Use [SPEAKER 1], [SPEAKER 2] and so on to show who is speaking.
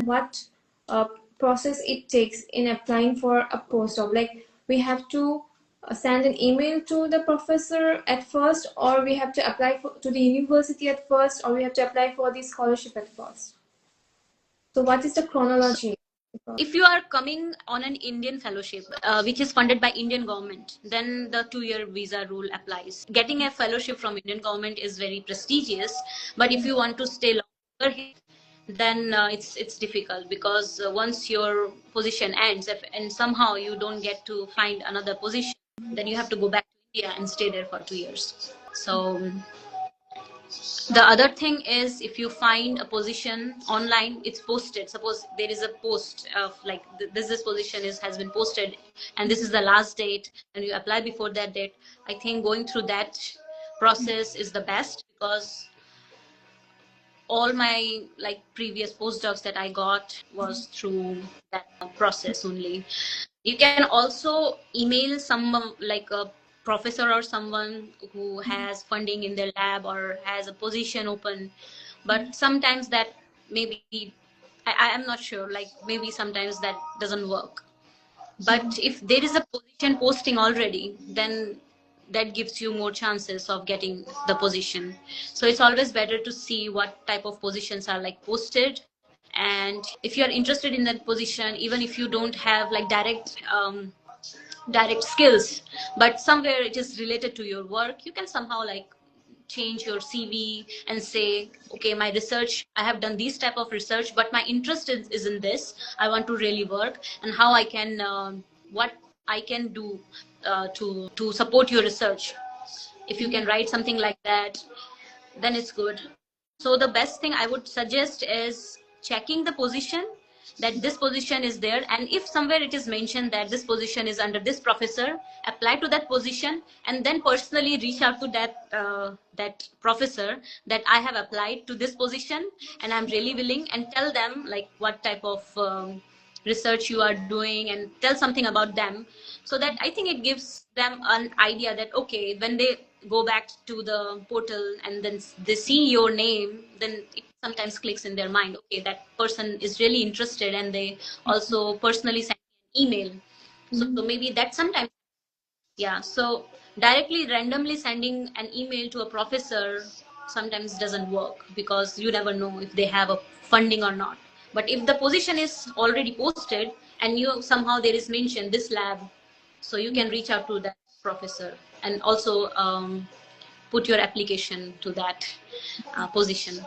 [SPEAKER 1] what process it takes in applying for a postdoc. Like we have to send an email to the professor at first, or we have to apply to the university at first, or we have to apply for the scholarship at first. So what is the chronology?
[SPEAKER 2] If you are coming on an Indian fellowship, which is funded by Indian government, then the 2-year visa rule applies. Getting a fellowship from Indian government is very prestigious, but if you want to stay longer here, then it's difficult, because once your position ends, and somehow you don't get to find another position, then you have to go back to India and stay there for 2 years. So the other thing is, if you find a position online, it's posted. Suppose there is a post of like this position has been posted, and this is the last date, and you apply before that date. I think going through that process is the best, because all my like previous postdocs that I got was through that process only. You can also email someone, like a professor or someone who has funding in their lab or has a position open, but sometimes that maybe I am not sure, like maybe sometimes that doesn't work. But if there is a position posting already, then that gives you more chances of getting the position. So it's always better to see what type of positions are like posted. And if you're interested in that position, even if you don't have like direct skills, but somewhere it is related to your work, you can somehow like change your CV and say, okay, my research, I have done this type of research, but my interest is in this. I want to really work, and how I can, what I can do to support your research. If you can write something like that, then it's good. So the best thing I would suggest is checking the position, that this position is there, and if somewhere it is mentioned that this position is under this professor, apply to that position, and then personally reach out to that professor that I have applied to this position and I'm really willing, and tell them like what type of research you are doing, and tell something about them, so that I think it gives them an idea that okay, when they go back to the portal and then they see your name, then it sometimes clicks in their mind, okay, that person is really interested, and they also personally send an email. So maybe that sometimes, yeah. So directly randomly sending an email to a professor sometimes doesn't work, because you never know if they have a funding or not. But if the position is already posted and you somehow there is mentioned this lab, so you can reach out to that professor and also put your application to that position.